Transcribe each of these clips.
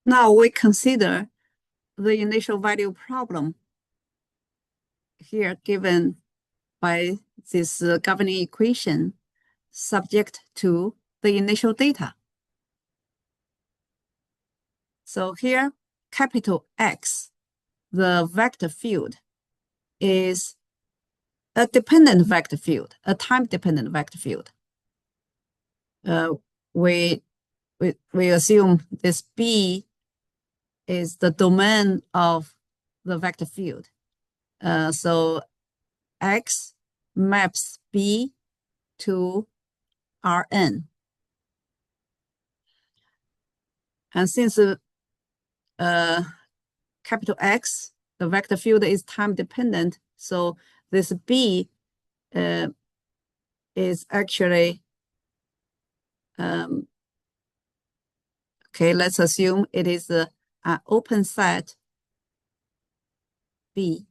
Now we consider the initial value problem here given by this governing equation subject to the initial data. So here, capital X, the vector field, is a dependent vector field, a time-dependent vector field. We assume this B is the domain of the vector field. So X maps B to Rn. And since capital X, the vector field is time dependent, so this B is actually, okay, let's assume it is an open set B,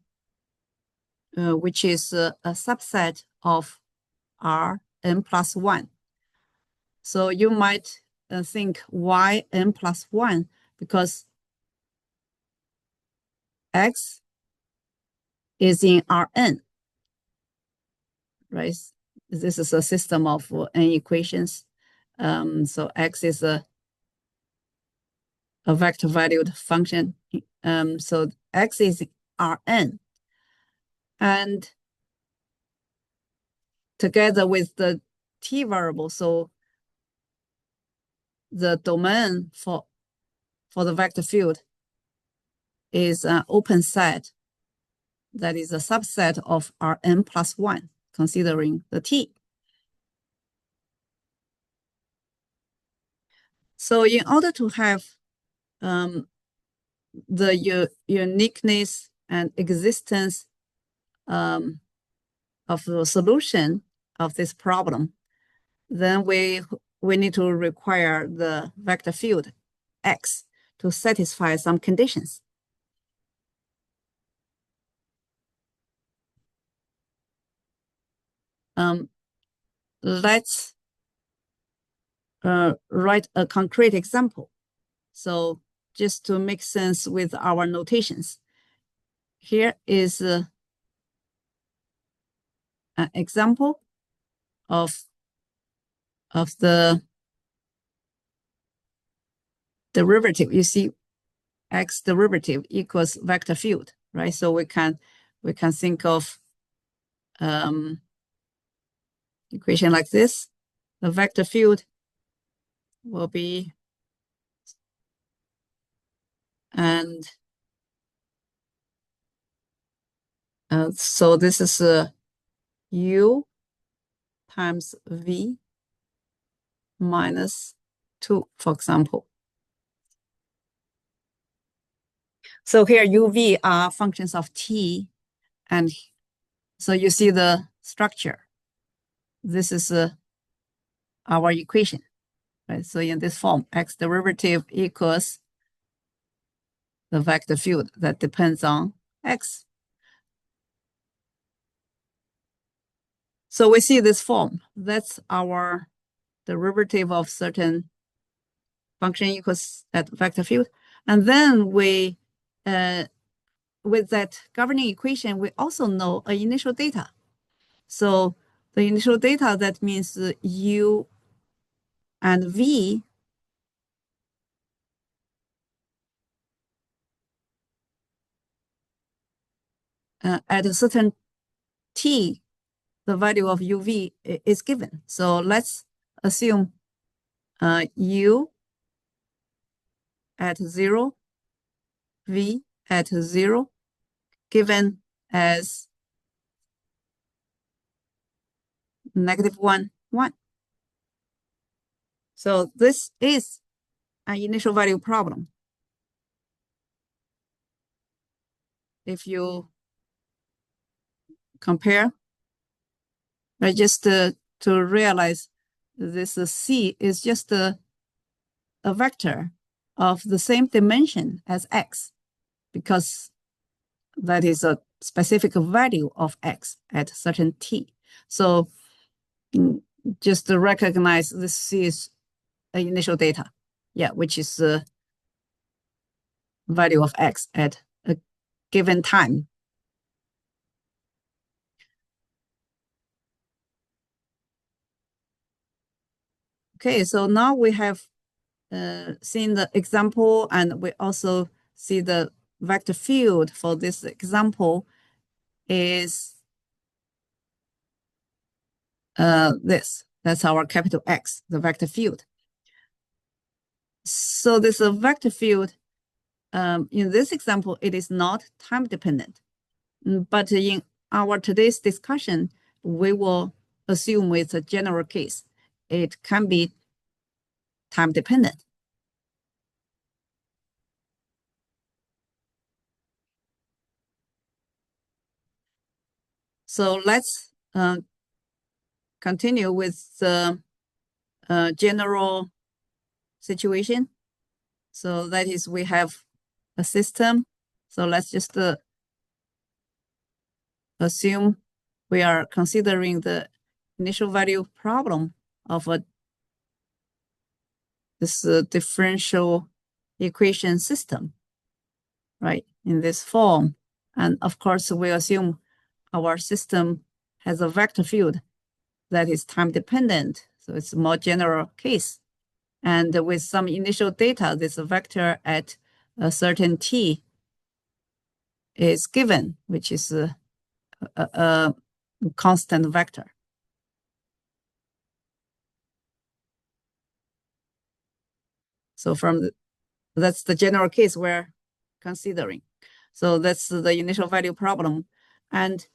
which is a subset of Rn plus 1. So you might think, why n plus 1? Because X is in Rn, right? This is a system of n equations. So X is a vector valued function. So X is Rn. And together with the T variable, so the domain for the vector field is an open set that is a subset of Rn plus 1, considering the T. So in order to have the uniqueness and existence of the solution of this problem, then we need to require the vector field X to satisfy some conditions. Let's write a concrete example. So just to make sense with our notations, here is an example of the derivative. You see, X derivative equals vector field, right? So we can think of equation like this. The vector field will be, and so this is U times V minus 2, for example. So here UV are functions of T, and so you see the structure. This is our equation, right? So in this form, X derivative equals the vector field that depends on X. So we see this form. That's our derivative of certain function equals that vector field. And then we, with that governing equation, we also know initial data. So the initial data, that means U and V at a certain T, the value of UV is given. So let's assume U at 0, V at 0, given as -1, 1. So this is an initial value problem. If you compare, right, just to realize this C is just a vector of the same dimension as X, because that is a specific value of X at certain T. So just to recognize this C is initial data, yeah, which is value of x at a given time. Okay, so now we have seen the example, and we also see the vector field for this example is this. That's our capital X, the vector field. So this vector field, in this example, it is not time dependent. But in our today's discussion, we will assume it's a general case. It can be time dependent. So let's continue with the general situation. So that is, we have a system. So let's just assume we are considering the initial value problem of this differential equation system, right, in this form. And of course, we assume our system has a vector field that is time dependent. So it's a more general case. And with some initial data, this vector at a certain t is given, which is a constant vector. So that's the general case we're considering. So that's the initial value problem. And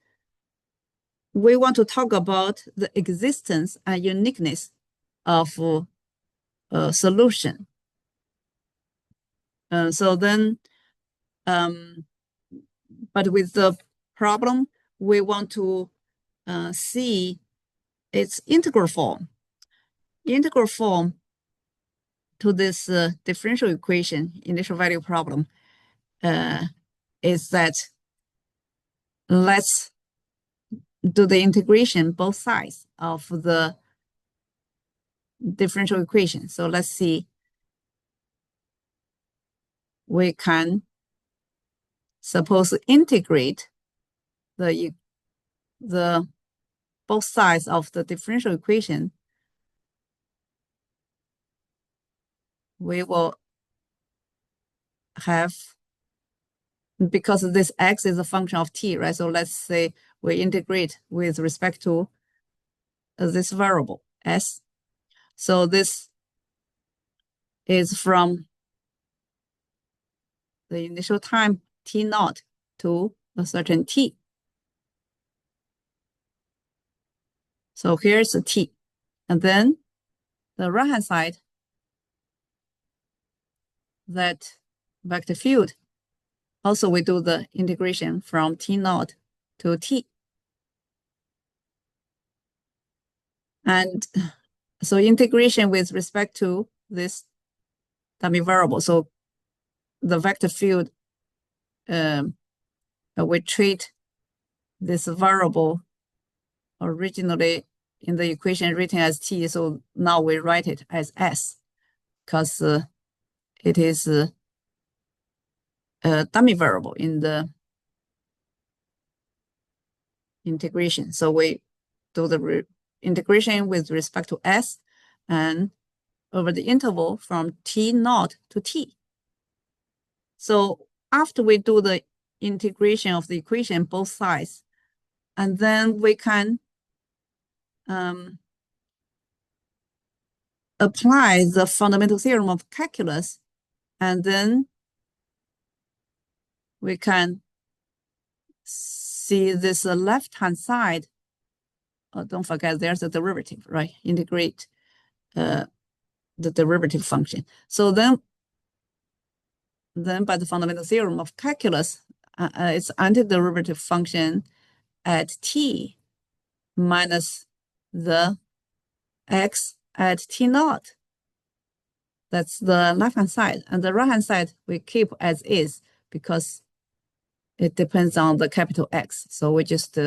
we want to talk about the existence and uniqueness of a solution. So then, but with the problem, we want to see its integral form. Integral form to this differential equation, initial value problem, is that let's do the integration both sides of the differential equation. So let's see, we can suppose integrate the both sides of the differential equation. We will have, because this x is a function of t, right? So let's say we integrate with respect to this variable s. So this is from the initial time t naught to a certain t. So here's a t. And then the right-hand side, that vector field, also we do the integration from t naught to t. And so integration with respect to this dummy variable. So the vector field, we treat this variable originally in the equation written as t. So now we write it as s, because it is a dummy variable in the integration. So we do the integration with respect to s and over the interval from t naught to t. So after we do the integration of the equation, both sides, and then we can apply the fundamental theorem of calculus, and then we can see this left-hand side. Oh, don't forget there's a derivative, right? Integrate the derivative function. So then by the fundamental theorem of calculus, it's antiderivative function at t minus the x at t naught. That's the left-hand side. And the right-hand side we keep as is because it depends on the capital X. So we just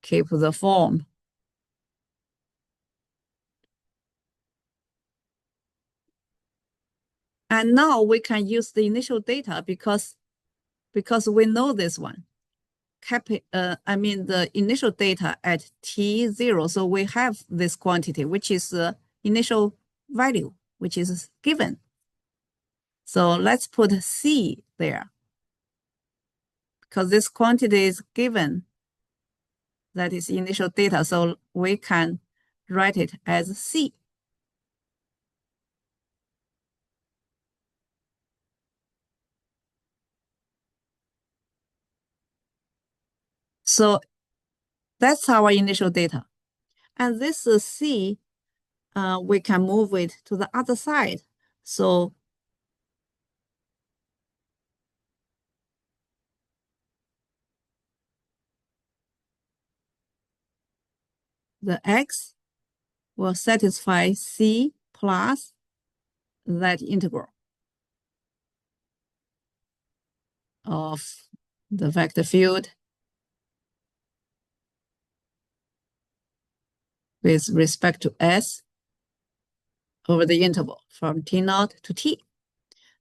keep the form. And now we can use the initial data because we know this one. The initial data at T0. So we have this quantity, which is the initial value, which is given. So let's put C there because this quantity is given. That is initial data. So we can write it as C. So that's our initial data. And this C, we can move it to the other side. So the X will satisfy C plus that integral of the vector field with respect to S over the interval from T0 to T.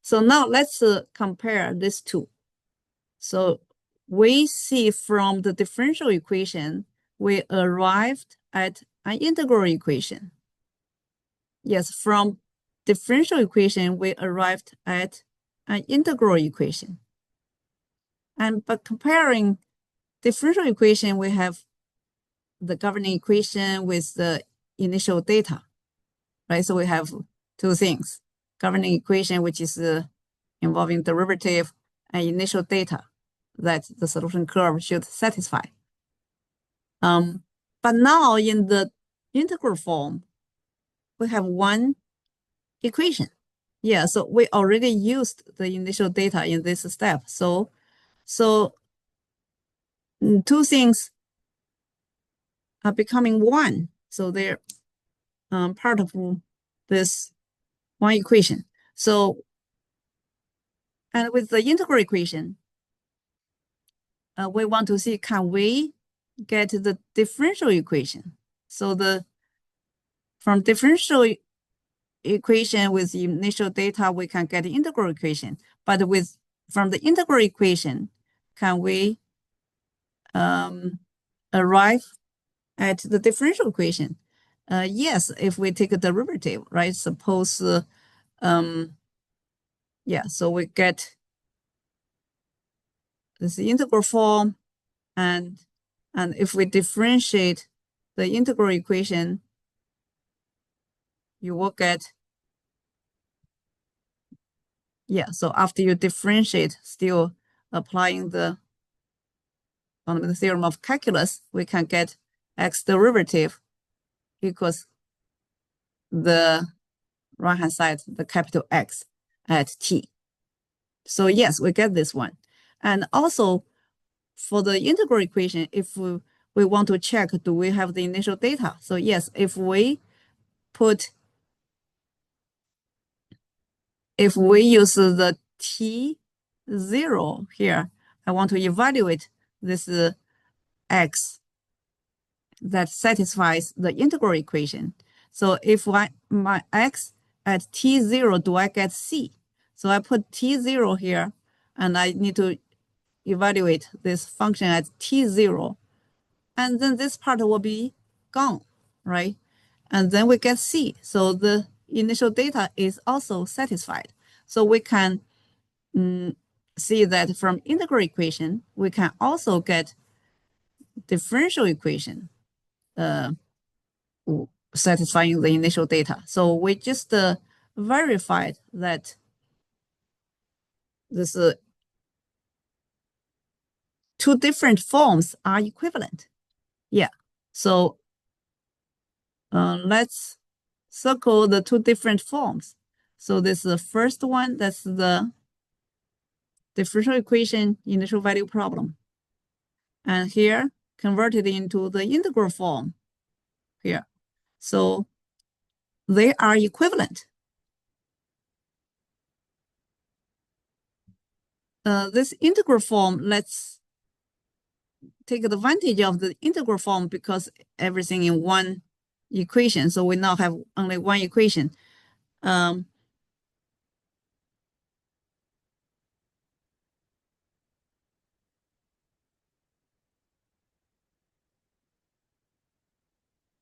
So now let's compare these two. So we see from the differential equation, we arrived at an integral equation. Yes, from differential equation, we arrived at an integral equation. But comparing differential equation, we have the governing equation with the initial data, right? So we have two things, governing equation, which is involving derivative, and initial data that the solution curve should satisfy. But now in the integral form, we have one equation. Yeah, so we already used the initial data in this step. So two things are becoming one. So they're part of this one equation. So, and with the integral equation, we want to see, can we get the differential equation? So from differential equation with the initial data, we can get the integral equation. But from the integral equation, can we arrive at the differential equation? Yes, if we take a derivative, right? Suppose, yeah, so we get this integral form, and if we differentiate the integral equation, you will get, yeah, so after you differentiate, still applying the fundamental theorem of calculus, we can get x derivative equals the right-hand side, the capital X at t. So yes, we get this one. And also for the integral equation, if we want to check, do we have the initial data? So yes, if we use the T0 here, I want to evaluate this X that satisfies the integral equation. So if my X at T0, do I get C? So I put T0 here, and I need to evaluate this function at T0. And then this part will be gone, right? And then we get C. So the initial data is also satisfied. So we can see that from integral equation, we can also get differential equation satisfying the initial data. So we just verified that this two different forms are equivalent. Yeah. So let's circle the two different forms. So this is the first one, that's the differential equation initial value problem. And here, converted into the integral form here. So they are equivalent. This integral form, let's take advantage of the integral form because everything in one equation. So we now have only one equation.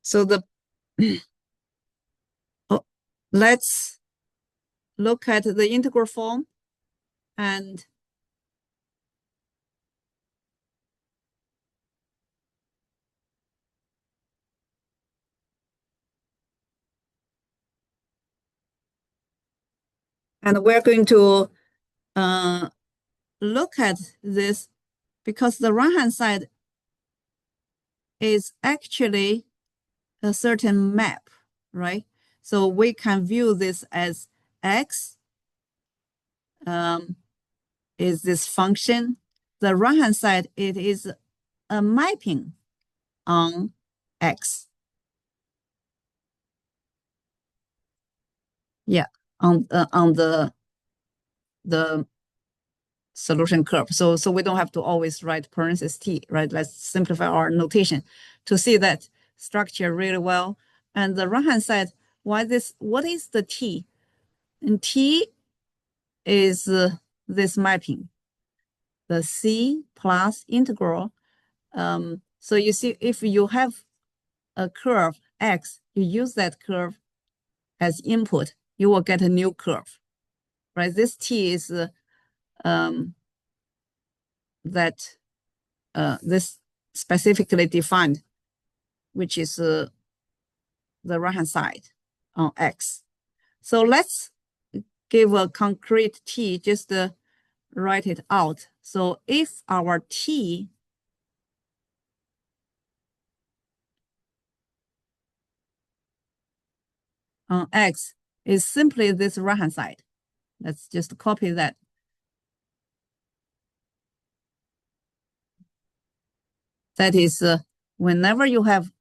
So let's look at the integral form and we're going to look at this because the right-hand side is actually a certain map, right? So we can view this as x is this function. The right-hand side, it is a mapping on x. Yeah, on the solution curve. So we don't have to always write parentheses t, right? Let's simplify our notation to see that structure really well. And the right-hand side, what is the t? And t is this mapping, the c plus integral. So you see, if you have a curve x, you use that curve as input, you will get a new curve, right? This t is this specifically defined, which is the right-hand side on x. So let's give a concrete t, just write it out. So if our t on x is simply this right-hand side, let's just copy that. That is, whenever you have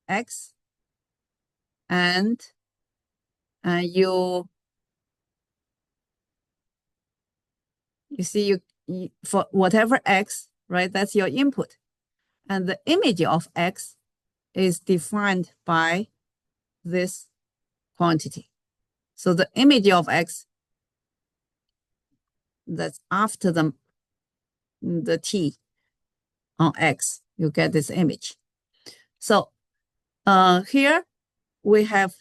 x and you see you for whatever x, right? That's your input, and the image of x is defined by this quantity. So the image of x, that's after the t on x, you get this image. So here we have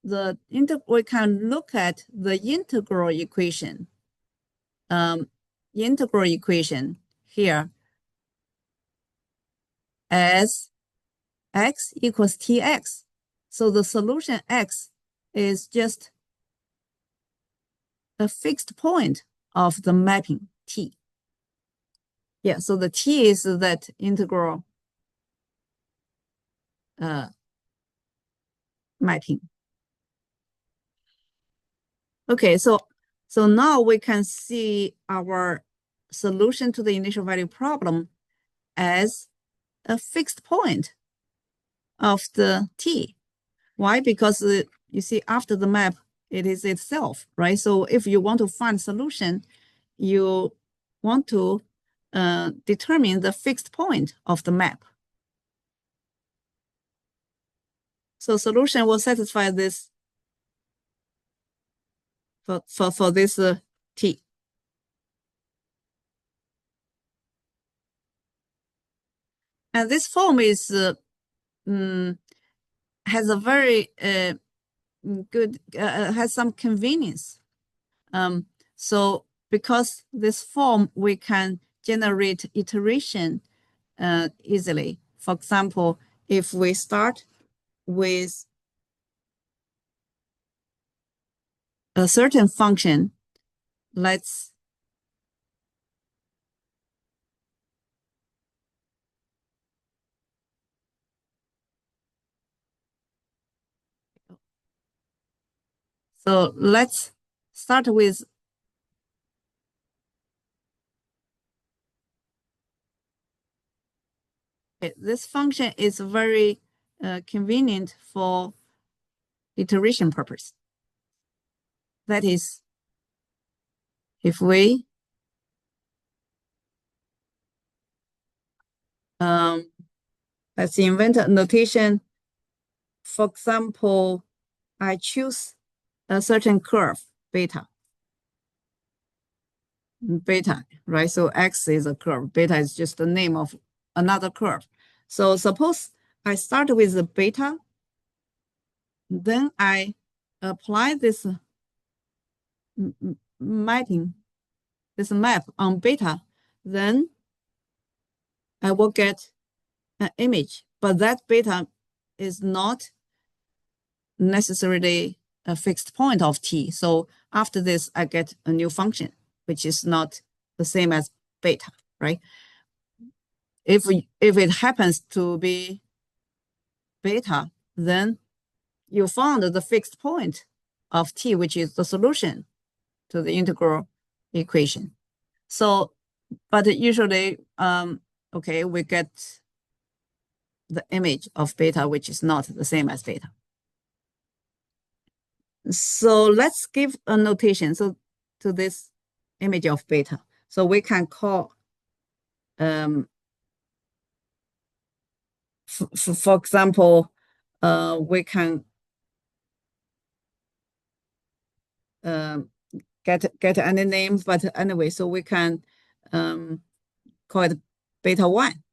we can look at the integral equation. Integral equation here as x equals tx. So the solution x is just a fixed point of the mapping t. Yeah, so the t is that integral mapping. Okay, so now we can see our solution to the initial value problem as a fixed point of the t. Why? Because you see, after the map, it is itself, right? So if you want to find solution, you want to determine the fixed point of the map. So solution will satisfy this for this t. And this form is has a very good has some convenience. So because this form, we can generate iteration easily. For example, if we start with a certain function, let's start with this function is very convenient for iteration purpose. That is, if we let's invent a notation. For example, I choose a certain curve, beta, right? So x is a curve, beta is just the name of another curve. So suppose I start with the beta, then I apply this mapping, this map on beta, then I will get an image, but that beta is not necessarily a fixed point of t. So after this, I get a new function, which is not the same as beta, right? If it happens to be beta, then you found the fixed point of t, which is the solution to the integral equation. So, but usually, okay, we get the image of beta, which is not the same as beta. So let's give a notation to this image of beta. So we can call, for example, we can get any name, but anyway, so we can call it beta 1.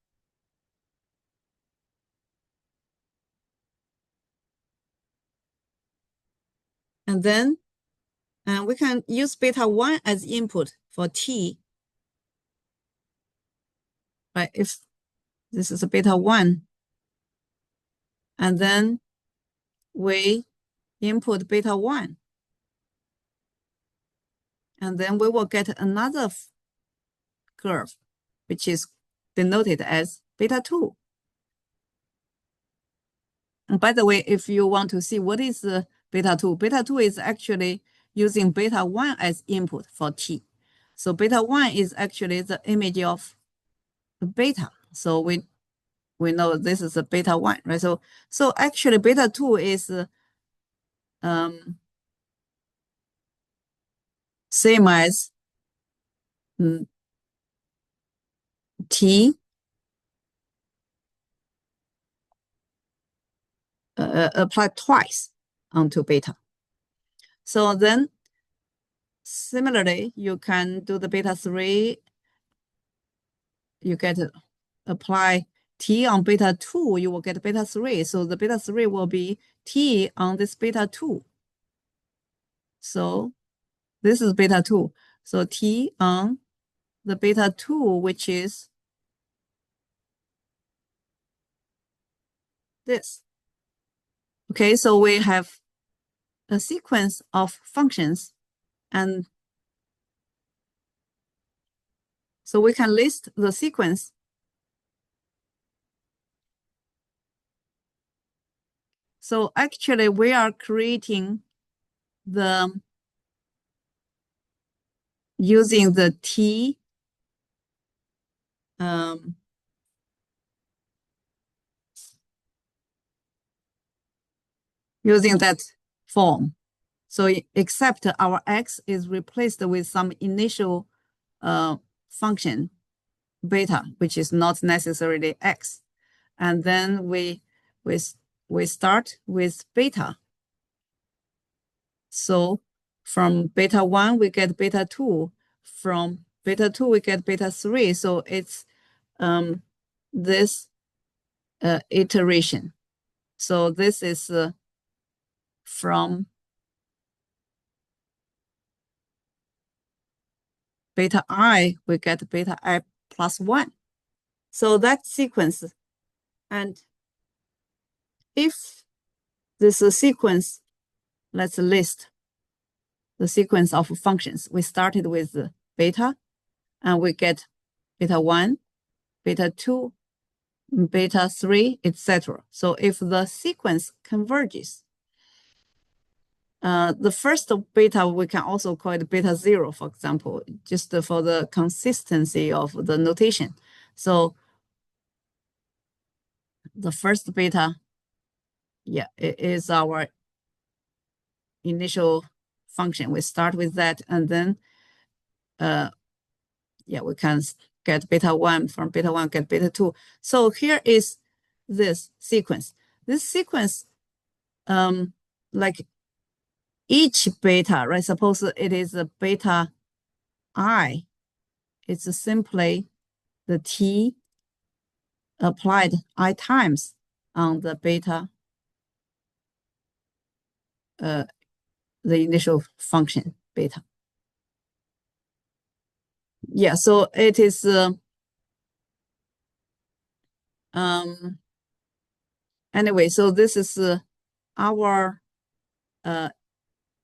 And then we can use beta 1 as input for t. Right, if this is a beta 1, and then we input beta 1, and then we will get another curve, which is denoted as beta 2. And by the way, if you want to see what is beta 2 is actually using beta 1 as input for t. So beta 1 is actually the image of beta. So we know this is a beta 1, right? So actually beta 2 is same as t applied twice onto beta. So then similarly, you can do the beta 3. You get apply t on beta 2, you will get beta 3. So the beta 3 will be t on this beta 2. So this is beta 2. So t on the beta 2, which is this. Okay, so we have a sequence of functions, and so we can list the sequence. So actually we are creating the using the t using that form. So except our x is replaced with some initial function beta, which is not necessarily x. And then we start with beta. So from beta 1, we get beta 2. From beta 2, we get beta 3. So it's this iteration. So this is from beta I, we get beta I plus 1. So that sequence, and if this sequence, let's list the sequence of functions. We started with beta, and we get beta 1, beta 2, beta 3, etc. So if the sequence converges, the first beta, we can also call it beta 0, for example, just for the consistency of the notation. So the first beta, yeah, it is our initial function. We start with that, and then yeah, we can get beta 1. From beta 1, get beta 2. So here is this sequence. This sequence, like each beta, right? Suppose it is a beta I. It's simply the t applied I times on the beta, the initial function beta. Yeah, so it is anyway, so this is our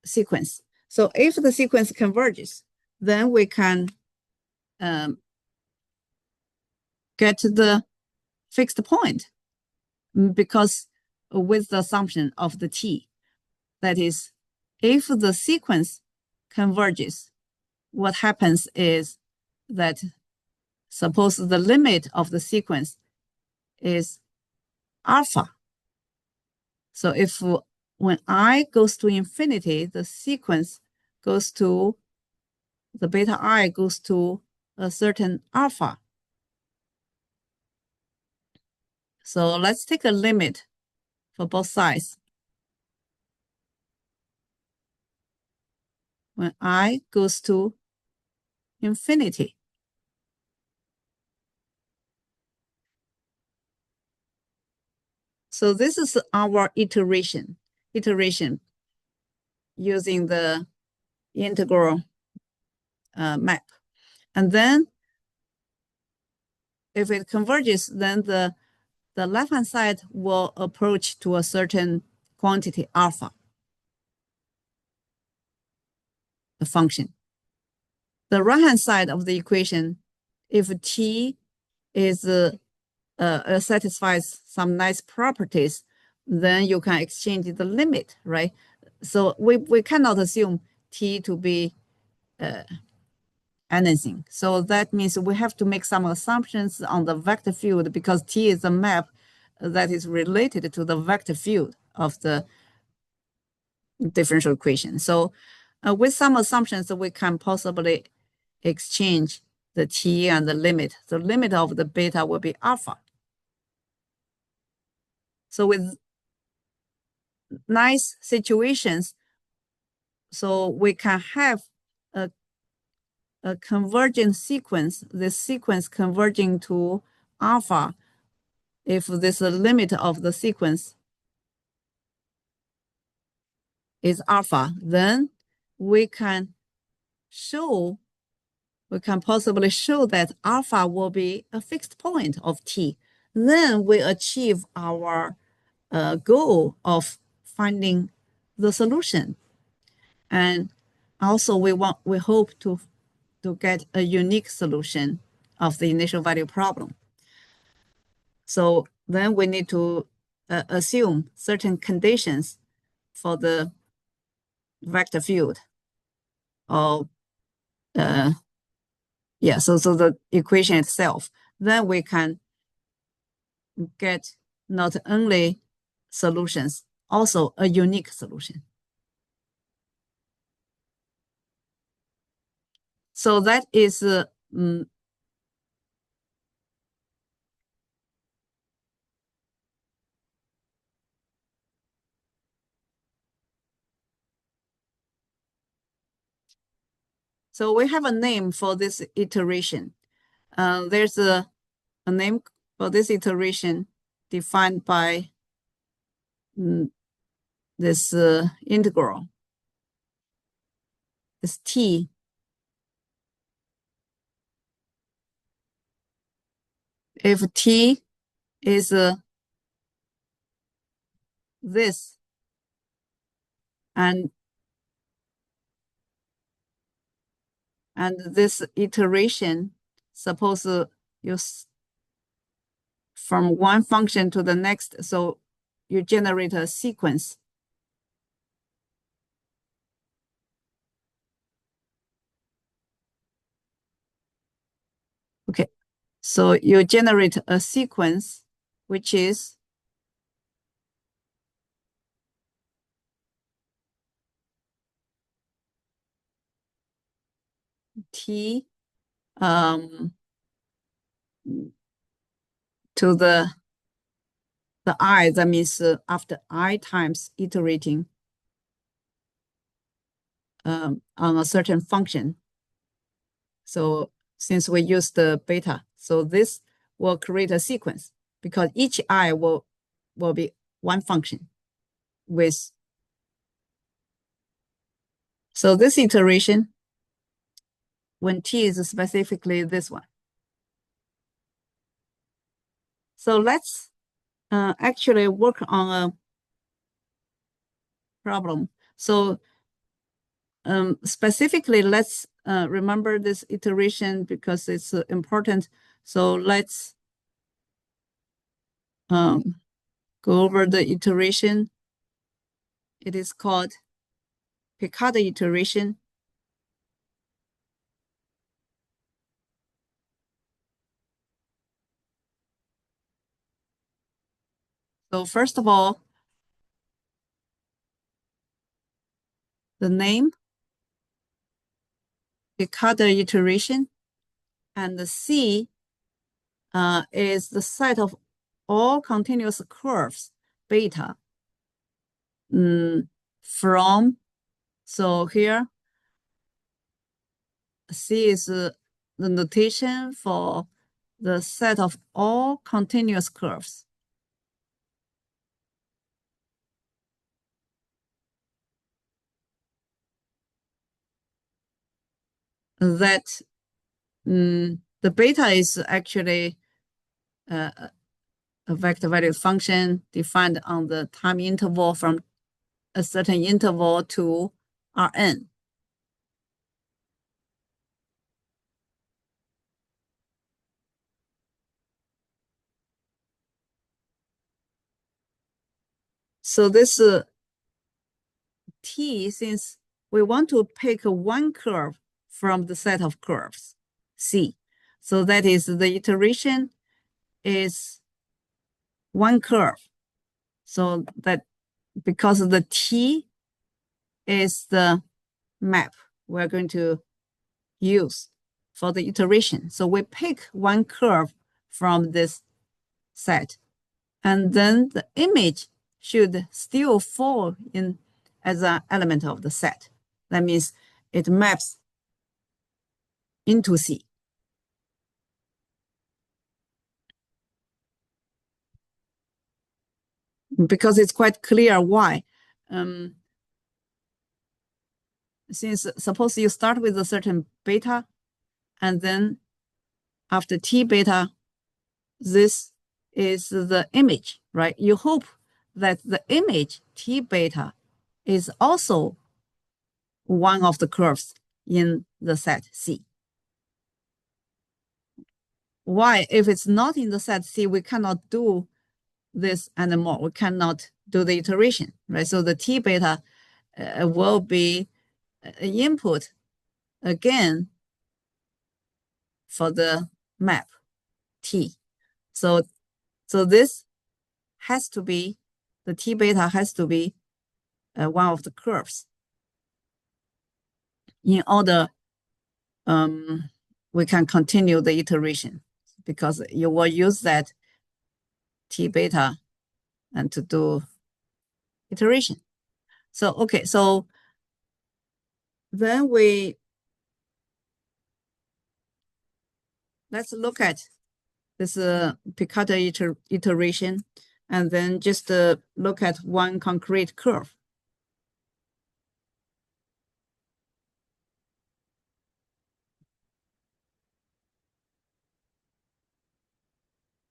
sequence. So if the sequence converges, then we can get the fixed point because with the assumption of the t. That is, if the sequence converges, what happens is that suppose the limit of the sequence is alpha. So if when I goes to infinity, the sequence goes to, the beta I goes to a certain alpha. So let's take a limit for both sides. When I goes to infinity. So this is our iteration using the integral map. And then if it converges, then the left-hand side will approach to a certain quantity alpha, the function. The right-hand side of the equation, if t is satisfies some nice properties, then you can exchange the limit, right? So we cannot assume t to be anything. So that means we have to make some assumptions on the vector field because t is a map that is related to the vector field of the differential equation. So with some assumptions, we can possibly exchange the t and the limit. The limit of the beta will be alpha. So with nice situations, so we can have a convergent sequence, this sequence converging to alpha. If this limit of the sequence is alpha, then we can possibly show that alpha will be a fixed point of t. Then we achieve our goal of finding the solution. And also we hope to get a unique solution of the initial value problem. So then we need to assume certain conditions for the vector field. Or yeah, so the equation itself. Then we can get not only solutions, also a unique solution. So that is so we have a name for this iteration. There's a name for this iteration defined by this integral, this t. If t is this, and this iteration, suppose you from one function to the next, so you generate a sequence. Okay, so you generate a sequence which is t to the I, that means after I times iterating on a certain function. So since we use the beta, so this will create a sequence because each I will will be one function with. So this iteration, when t is specifically this one. So let's actually work on a problem. So specifically, let's remember this iteration because it's important. So let's go over the iteration. It is called Picard iteration. So first of all, the name, Picard iteration, and the C is the set of all continuous curves, beta, from, so here, C is the notation for the set of all continuous curves. That the beta is actually a vector value function defined on the time interval from a certain interval to Rn. So this T, since we want to pick one curve from the set of curves, C. So that is the iteration is one curve. So that because the T is the map we're going to use for the iteration. So we pick one curve from this set, and then the image should still fall in as an element of the set. That means it maps into C. Because it's quite clear why. Since suppose you start with a certain beta, and then after T beta, this is the image, right? You hope that the image T beta is also one of the curves in the set C. Why? If it's not in the set C, we cannot do this anymore. We cannot do the iteration, right? So the T beta will be input again for the map T. So this has to be, the T beta has to be one of the curves in order we can continue the iteration, because you will use that T beta and to do iteration. So, okay, so then let's look at this Picard iteration, and then just look at one concrete curve.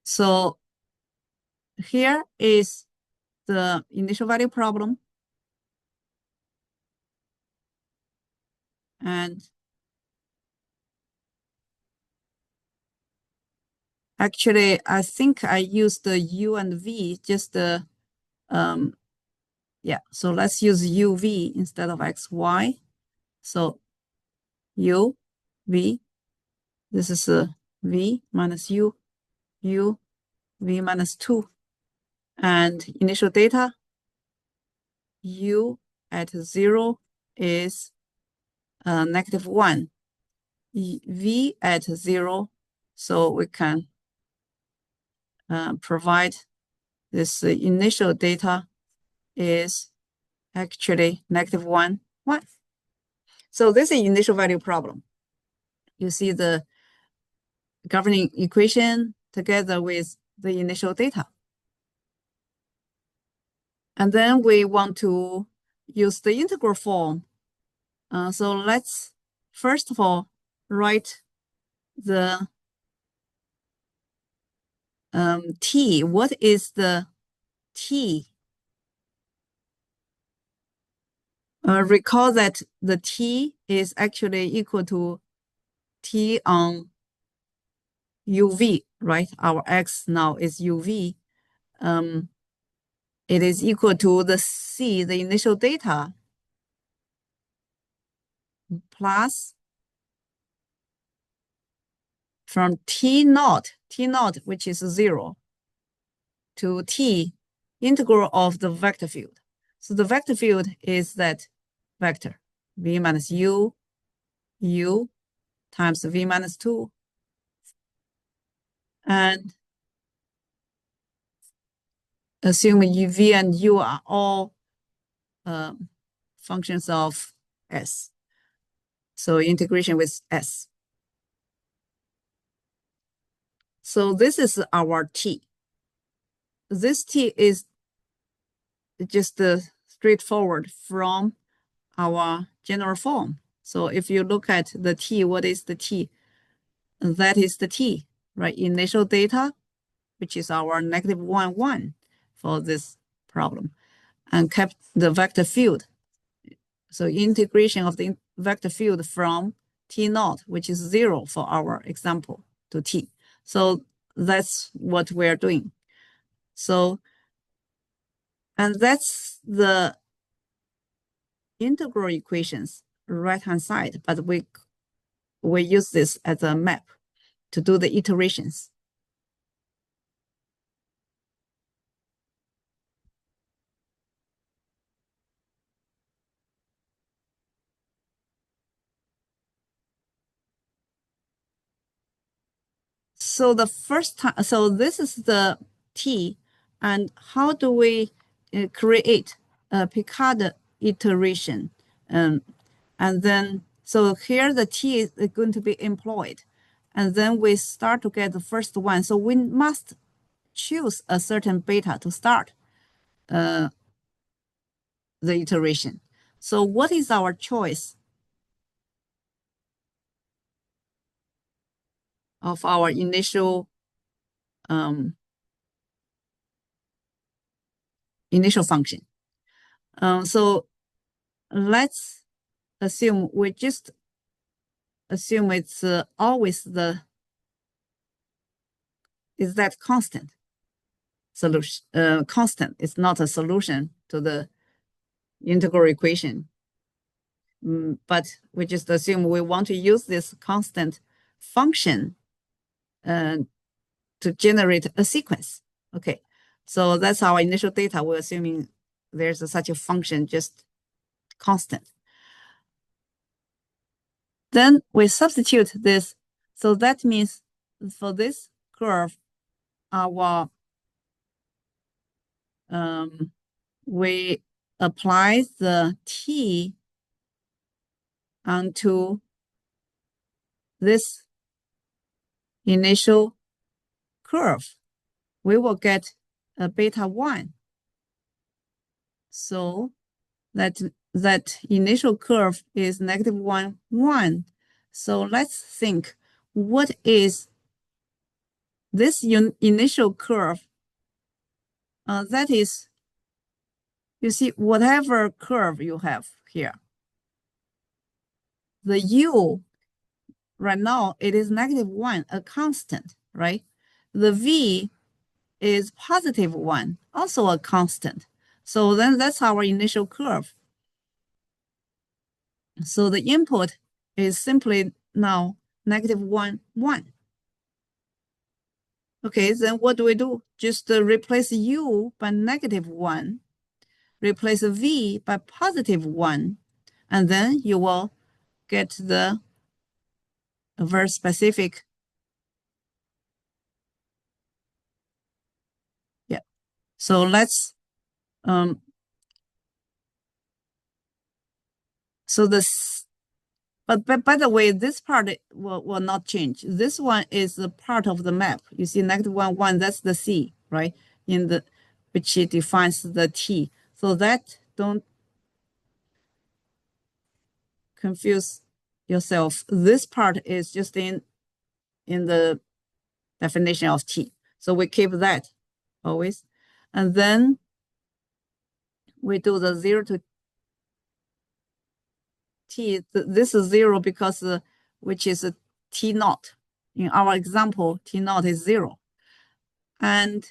So here is the initial value problem. And actually, I think I used the U and V, just yeah, so let's use UV instead of XY. So U, V, this is V minus U, U, V minus 2. And initial data, U at 0 is -1, V at 0, so we can provide this initial data is actually -1, 1. So this is initial value problem. You see the governing equation together with the initial data. And then we want to use the integral form. So let's first of all write the t. What is the t? Recall that the t is actually equal to t on uv, right? Our x now is uv. It is equal to the c, the initial data, plus from t naught, which is 0, to t, integral of the vector field. So the vector field is that vector, v minus u times v minus 2. And assume v and u are all functions of s. So integration with s. So this is our t. This t is just straightforward from our general form. So if you look at the t, what is the t? That is the t, right? Initial data, which is our -1, 1 for this problem, and kept the vector field. So integration of the vector field from t naught, which is 0 for our example, to t. So that's what we're doing. So, and that's the integral equations right-hand side, but we use this as a map to do the iterations. So the first time, so this is the t, and how do we create a Picard iteration? And then, so here the t is going to be employed, and then we start to get the first one. So we must choose a certain beta to start the iteration. So what is our choice of our initial function? So let's assume it's always is that constant solution. Constant is not a solution to the integral equation. But we just assume we want to use this constant function to generate a sequence. Okay, so that's our initial data. We're assuming there's such a function, just constant. Then we substitute this. So that means for this curve, our we apply the t onto this initial curve. We will get a beta 1. So that initial curve is -1, 1. So let's think, what is this initial curve? That is, you see, whatever curve you have here, the u, right now, it is -1, a constant, right? The v is +1, also a constant. So then that's our initial curve. So the input is simply now -1, 1. Okay, then what do we do? Just replace u by -1, replace v by +1, and then you will get the very specific. Yeah. So let's so this, but by the way, this part will not change. This one is a part of the map. You see -1, 1, that's the c, right? In the which it defines the t. So that don't confuse yourself. This part is just in the definition of T. So we keep that always. And then we do the 0 to T. This is 0 because which is a T naught. In our example, T naught is 0. And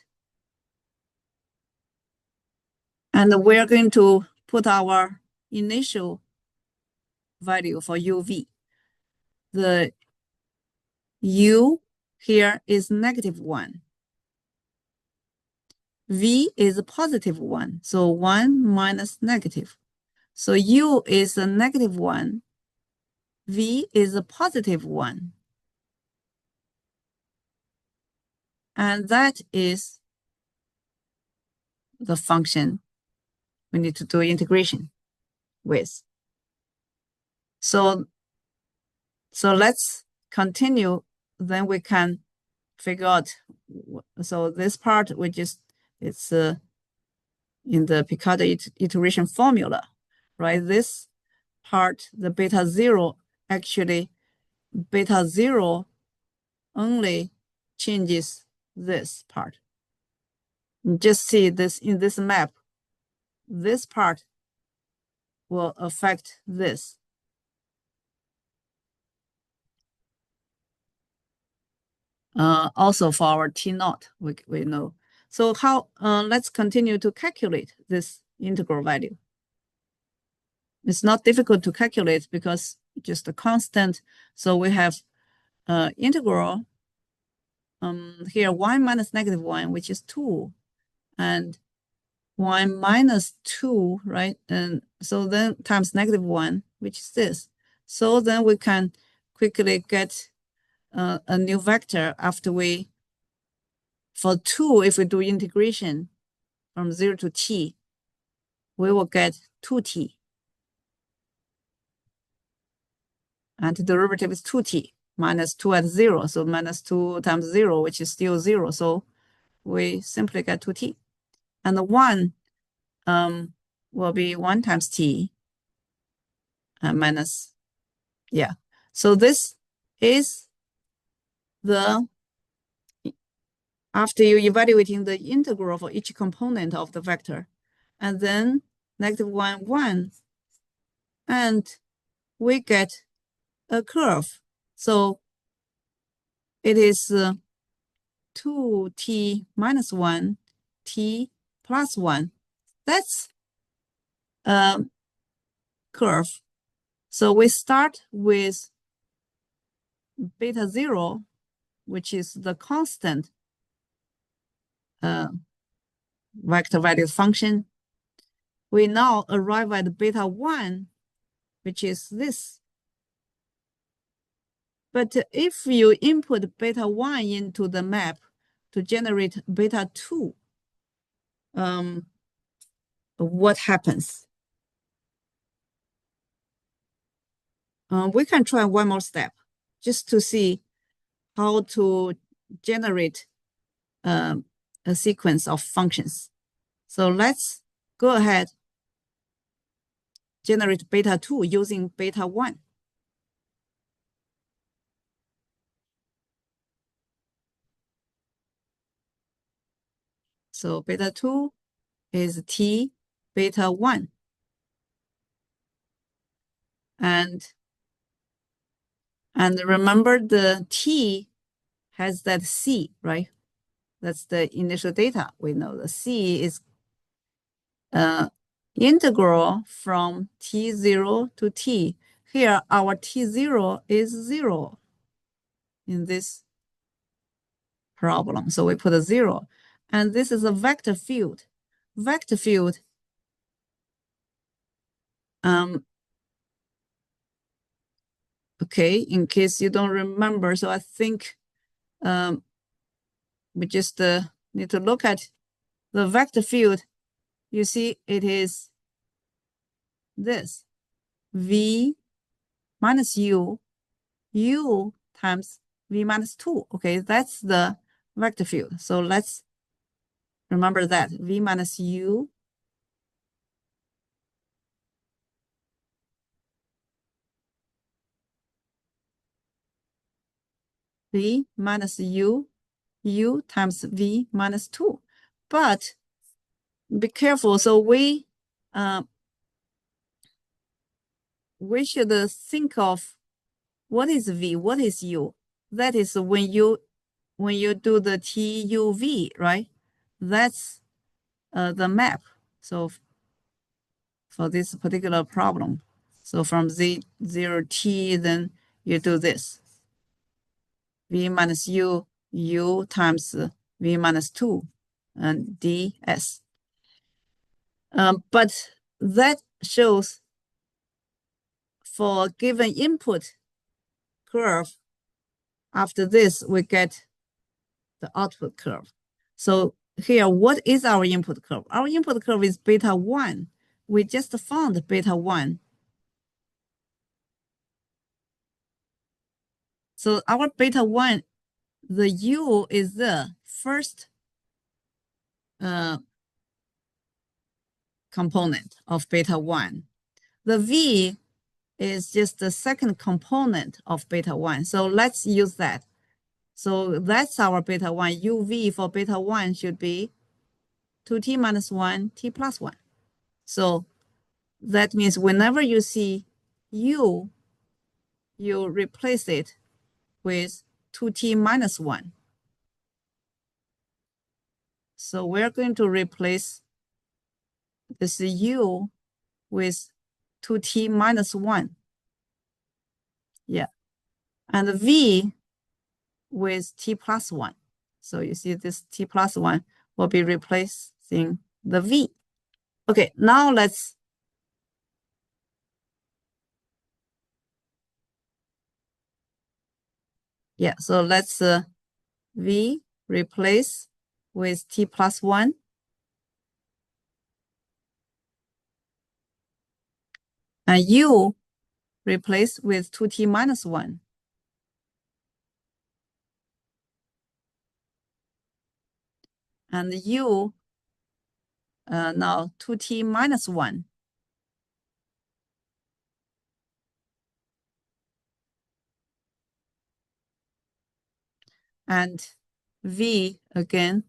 we're going to put our initial value for UV. The U here is -1. V is a +1. So 1 minus negative. So U is a -1. V is a +1. And that is the function we need to do integration with. So let's continue. Then we can figure out. So this part it's in the Picard iteration formula, right? This part, the beta 0, actually beta 0 only changes this part. Just see this in this map. This part will affect this. Also for our T naught, we know. So how, let's continue to calculate this integral value. It's not difficult to calculate because just a constant. So we have integral here 1 minus -1, which is 2, and 1 minus 2, right? And so then times -1, which is this. So then we can quickly get a new vector after for 2, if we do integration from 0 to t, we will get 2t. And the derivative is 2t minus 2 at 0. So minus 2 times 0, which is still 0. So we simply get 2t. And the 1 will be 1 times t minus, yeah. So this is after you evaluating the integral for each component of the vector, and then -1, 1, and we get a curve. So it is 2t minus 1, t plus 1. That's a curve. So we start with beta 0, which is the constant vector value function. We now arrive at beta 1, which is this. But if you input beta 1 into the map to generate beta 2, what happens? We can try one more step just to see how to generate a sequence of functions. So let's go ahead, generate beta 2 using beta 1. So beta 2 is t beta 1. And remember the t has that c, right? That's the initial data. We know the c is integral from t0 to t. Here, our t0 is 0 in this problem. So we put a 0. And this is a vector field. Vector field, okay, in case you don't remember. So I think we just need to look at the vector field. You see, it is this v minus u times v minus 2. Okay, that's the vector field. So let's remember that v minus u v minus u times v minus 2. But be careful. So we should think of what is v, what is u. That is when you do the TUV, right? That's the map. So for this particular problem, so from z0t, then you do this. V minus u times v minus 2 and ds. But that shows for a given input curve, after this, we get the output curve. So here, what is our input curve? Our input curve is beta 1. We just found beta 1. So our beta 1, the u is the first component of beta 1. The v is just the second component of beta 1. So let's use that. So that's our beta 1. uv for beta 1 should be 2t minus 1, t plus 1. So that means whenever you see u, you replace it with 2t minus 1. So we're going to replace this u with 2t minus 1. Yeah. And v with t plus 1. So you see this t plus 1 will be replacing the v. Okay, now let's so let's v replace with t plus 1. And u replace with 2t minus 1. And u now 2t minus 1. And v again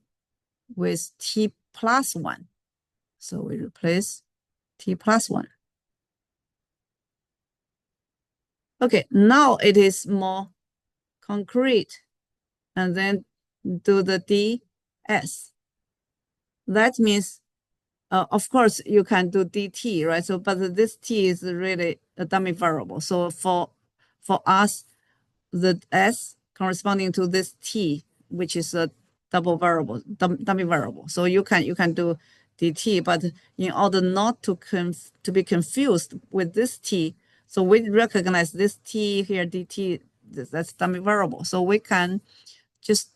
with t plus 1. So we replace t plus 1. Okay, now it is more concrete. And then do the ds. That means, of course, you can do dt, right? So, but this t is really a dummy variable. So for us, the s corresponding to this t, which is a double variable, dummy variable. So you can do dt, but in order not to be confused with this t, so we recognize this t here, dt, that's dummy variable. So we can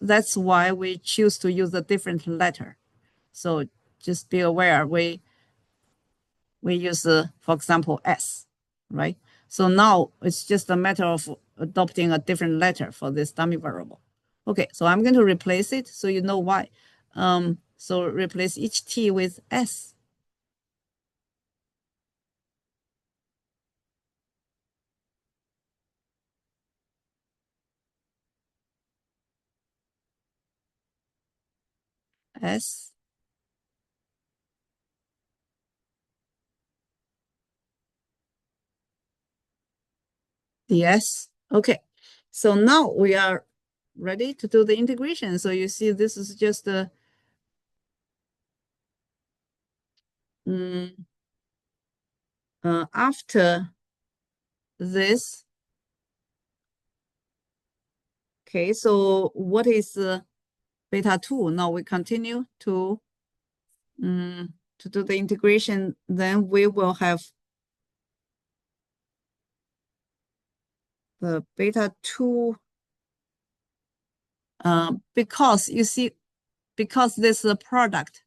that's why we choose to use a different letter. So just be aware, we use, for example, s, right? So now it's just a matter of adopting a different letter for this dummy variable. Okay, so I'm going to replace it so you know why. So replace each t with s. S. ds. Okay, so now we are ready to do the integration. So you see this is just a after this. Okay, so what is beta 2? Now we continue to do the integration. Then we will have the beta 2, because you see, because this is a product,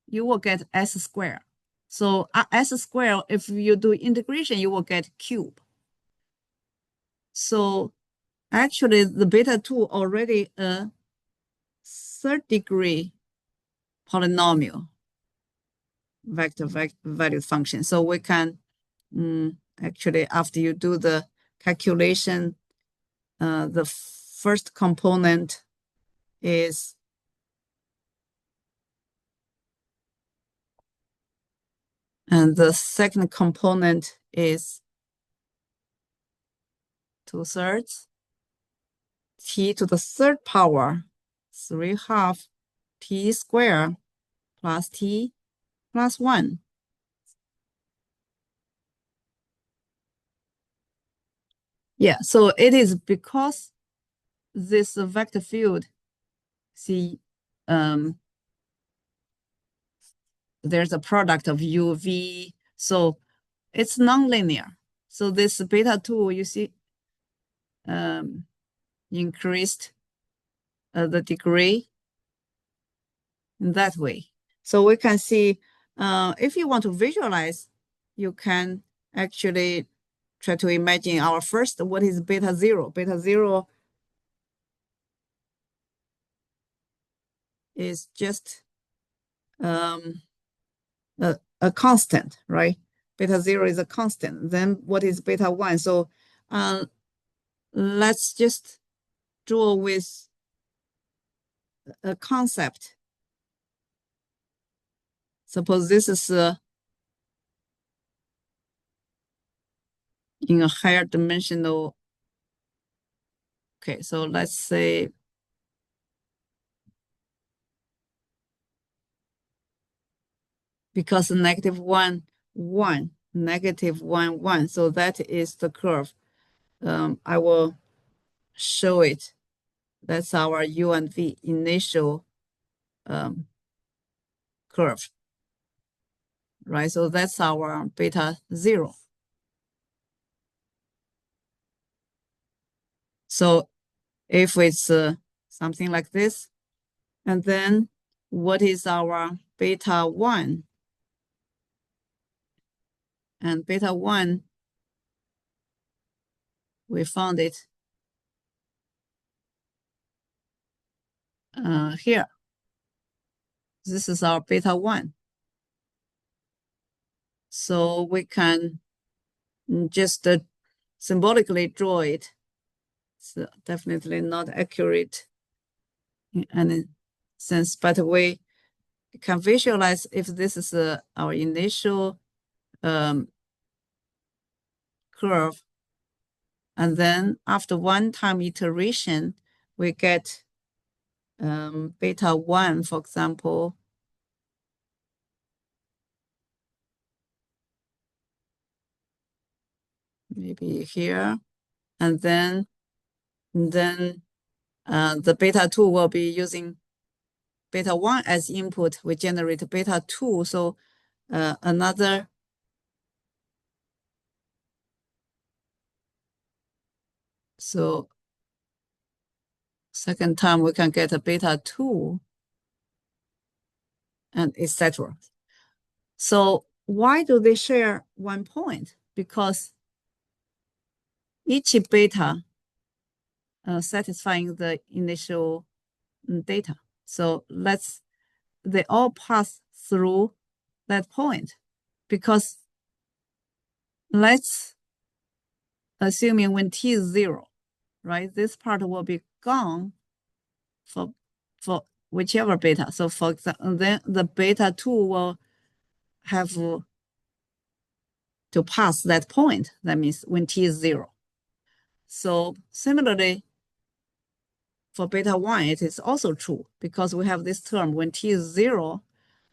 you will get s squared. So s squared, if you do integration, you will get cube. So actually, the beta 2 already a third degree polynomial vector value function. So we can actually, after you do the calculation, the first component is and the second component is 2/3 t to the third power 3/2 t squared plus t plus 1. Yeah, so it is because this vector field, see, there's a product of UV, so it's nonlinear. So this beta 2, you see, increased the degree in that way. So we can see, if you want to visualize, you can actually try to imagine our first, what is beta 0? Beta 0 is just a constant, right? Beta 0 is a constant. Then what is beta 1? So let's just draw with a concept. Suppose this is in a higher dimensional. Okay, so let's say because -1, 1, -1, 1. So that is the curve. I will show it. That's our U and V initial curve, right? So that's our beta 0. So if it's something like this, and then what is our beta 1? And beta 1, we found it here. This is our beta 1. So we can just symbolically draw it. It's definitely not accurate in any sense, but we can visualize if this is our initial curve, and then after one time iteration, we get beta 1, for example, maybe here, and then the beta 2 will be using beta 1 as input. We generate beta 2. So another second time we can get a beta 2 and etc. So why do they share one point? Because each beta satisfying the initial data. So they all pass through that point, because let's assuming when t is 0, right? This part will be gone for whichever beta. So for example, then the beta 2 will have to pass that point. That means when t is 0. So similarly, for beta 1, it is also true, because we have this term when t is 0,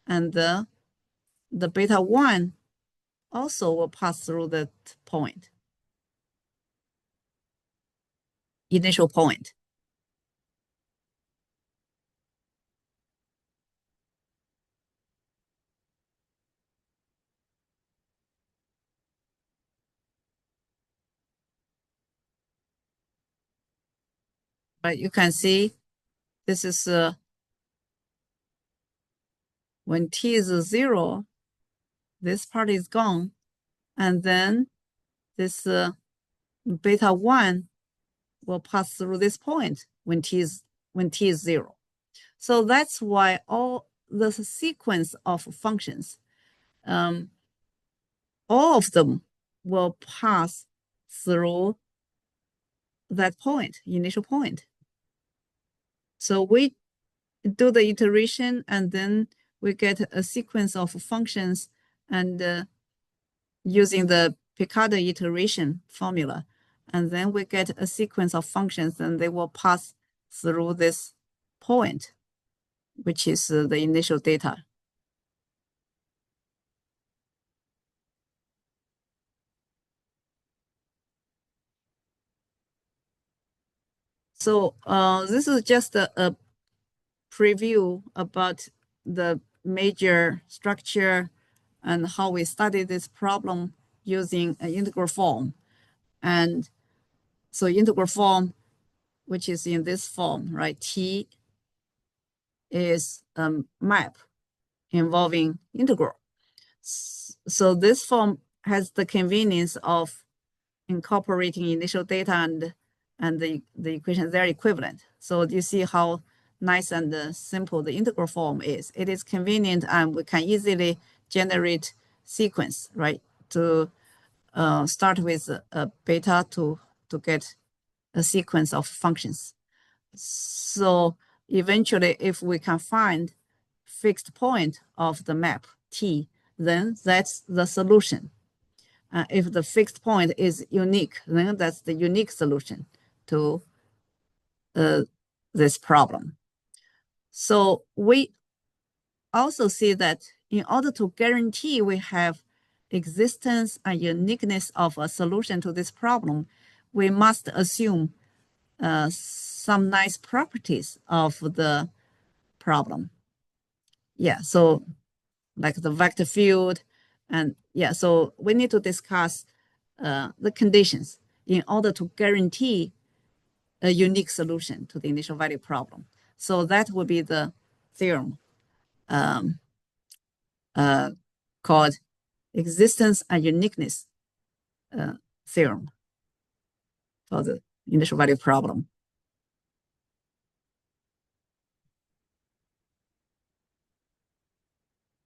and the beta 1 also will pass through that point, initial point. But you can see this is when t is 0, this part is gone, and then this beta 1 will pass through this point when t is 0. So that's why all the sequence of functions, all of them will pass through that point, initial point. So we do the iteration, and then we get a sequence of functions, and using the Picard iteration formula, and then we get a sequence of functions, and they will pass through this point, which is the initial data. So this is just a preview about the major structure and how we study this problem using an integral form. And so integral form, which is in this form, right? T is a map involving integral. So this form has the convenience of incorporating initial data, and the equations, they're equivalent. So you see how nice and simple the integral form is. It is convenient, and we can easily generate sequence, right? To start with a beta to get a sequence of functions. So eventually, if we can find fixed point of the map T, then that's the solution. If the fixed point is unique, then that's the unique solution to this problem. So we also see that in order to guarantee we have existence and uniqueness of a solution to this problem, we must assume some nice properties of the problem. Yeah, so like the vector field, and yeah, so we need to discuss the conditions in order to guarantee a unique solution to the initial value problem. So that would be the theorem called existence and uniqueness theorem for the initial value problem.